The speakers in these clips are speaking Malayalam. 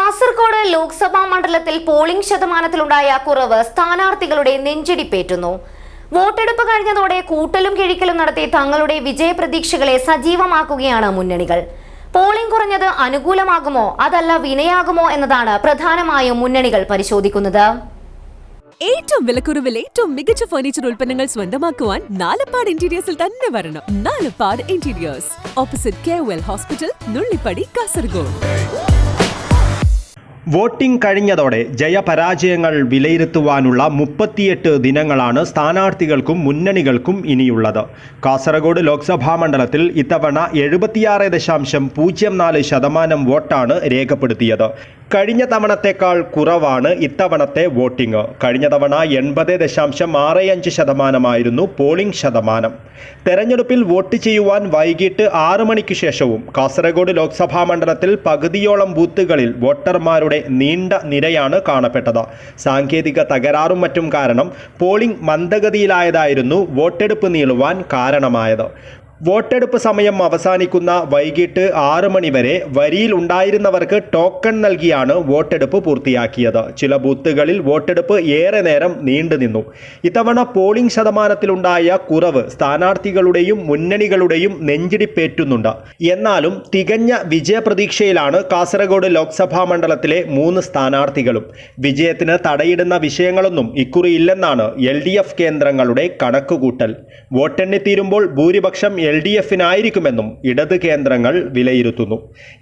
കാസർഗോഡ് ലോക്സഭാ മണ്ഡലത്തിൽ പോളിംഗ് ശതമാനത്തിലുണ്ടായ കുറവ് സ്ഥാനാർത്ഥികളുടെ നെഞ്ചിടിപ്പേറ്റുന്നു. വോട്ടെടുപ്പ് കഴിഞ്ഞതോടെ കൂട്ടലും കിഴിക്കലും നടത്തി തങ്ങളുടെ വിജയപ്രതീക്ഷകളെ സജീവമാക്കുകയാണ് മുന്നണികൾ. പോളിംഗ് കുറഞ്ഞത് അനുകൂലമാകുമോ അതല്ല വിനയാകുമോ എന്നതാണ് പ്രധാനമായും മുന്നണികൾ പരിശോധിക്കുന്നത്. ഏറ്റവും വിലക്കുറവിൽ ഏറ്റവും മികച്ച ഫർണിച്ചർ ഉൽപ്പന്നങ്ങൾ സ്വന്തമാക്കുവാൻ നാലപ്പാട് ഇന്റീരിയേഴ്സിൽ തന്നെ വരണം. Nalappad interiors, opposite KOL hospital, Nullippady, Kasaragod. Voting കഴിഞ്ഞതോടെ ജയപരാജയങ്ങൾ വിലയിരുത്തുവാനുള്ള 38 ദിനങ്ങളാണ് സ്ഥാനാർത്ഥികൾക്കും മുന്നണികൾക്കും ഇനിയുള്ളത്. കാസർഗോഡ് ലോക്സഭാ മണ്ഡലത്തിൽ ഇത്തവണ 76.04% വോട്ടാണ് രേഖപ്പെടുത്തിയത്. കഴിഞ്ഞ തവണത്തേക്കാൾ കുറവാണ് ഇത്തവണത്തെ വോട്ടിംഗ്. കഴിഞ്ഞ തവണ 80.65% പോളിംഗ് ശതമാനം. തെരഞ്ഞെടുപ്പിൽ വോട്ട് ചെയ്യുവാൻ വൈകിട്ട് 6 മണിക്ക് ശേഷവും കാസർഗോഡ് ലോക്സഭാ മണ്ഡലത്തിൽ പകുതിയോളം ബൂത്തുകളിൽ വോട്ടർമാരുടെ നീണ്ട നിരയാണ് കാണപ്പെട്ടത്. സാങ്കേതിക തകരാറും മറ്റും കാരണം പോളിംഗ് മന്ദഗതിയിലായതായിരുന്നു വോട്ടെടുപ്പ് നീളുവാൻ കാരണമായത്. വോട്ടെടുപ്പ് സമയം അവസാനിക്കുന്ന വൈകിട്ട് 6 മണി വരെ വരിയിൽ ഉണ്ടായിരുന്നവർക്ക് ടോക്കൺ നൽകിയാണ് വോട്ടെടുപ്പ് പൂർത്തിയാക്കിയത്. ചില ബൂത്തുകളിൽ വോട്ടെടുപ്പ് ഏറെ നേരം നീണ്ടുനിന്നു. ഇത്തവണ പോളിംഗ് ശതമാനത്തിലുണ്ടായ കുറവ് സ്ഥാനാർത്ഥികളുടെയും മുന്നണികളുടെയും നെഞ്ചിടിപ്പേറ്റുന്നുണ്ട്. എന്നാലും തികഞ്ഞ വിജയപ്രതീക്ഷയിലാണ് കാസർഗോഡ് ലോക്സഭാ മണ്ഡലത്തിലെ 3 സ്ഥാനാർത്ഥികളും. വിജയത്തിന് തടയിടുന്ന വിഷയങ്ങളൊന്നും ഇക്കുറിയില്ലെന്നാണ് LDF കേന്ദ്രങ്ങളുടെ കണക്കുകൂട്ടൽ. വോട്ടെണ്ണി തീരുമ്പോൾ ഭൂരിപക്ഷം LDF-നായിരിക്കുമെന്നും ഇടത് കേന്ദ്രങ്ങൾ വിലയിരുത്തുന്നു.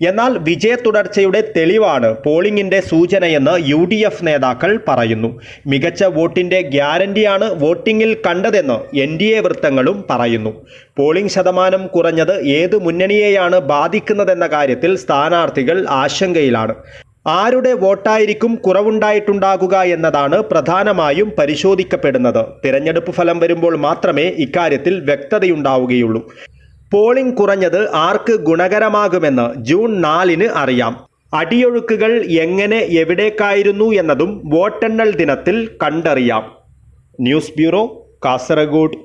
എന്നാൽ വിജയ തുടർച്ചയുടെ തെളിവാണ് പോളിംഗിന്റെ സൂചനയെന്ന് UDF നേതാക്കൾ പറയുന്നു. മികച്ച വോട്ടിന്റെ ഗ്യാരണ്ടിയാണ് വോട്ടിംഗിൽ കണ്ടതെന്ന് NDA വൃത്തങ്ങളും പറയുന്നു. പോളിംഗ് ശതമാനം കുറഞ്ഞത് ഏത് മുന്നണിയെയാണ് ബാധിക്കുന്നതെന്ന കാര്യത്തിൽ സ്ഥാനാർത്ഥികൾ ആശങ്കയിലാണ്. ആരുടെ വോട്ടായിരിക്കും കുറവുണ്ടായിട്ടുണ്ടാകുക എന്നതാണ് പ്രധാനമായും പരിശോധിക്കപ്പെടുന്നത്. തിരഞ്ഞെടുപ്പ് ഫലം വരുമ്പോൾ മാത്രമേ ഇക്കാര്യത്തിൽ വ്യക്തതയുണ്ടാവുകയുള്ളൂ. പോളിംഗ് കുറഞ്ഞത് ആർക്ക് ഗുണകരമാകുമെന്ന് ജൂൺ 4-ന് അറിയാം. അടിയൊഴുക്കുകൾ എങ്ങനെ എവിടേക്കായിരുന്നു എന്നതും വോട്ടെണ്ണൽ ദിനത്തിൽ കണ്ടറിയാം. News bureau, Kasaragod.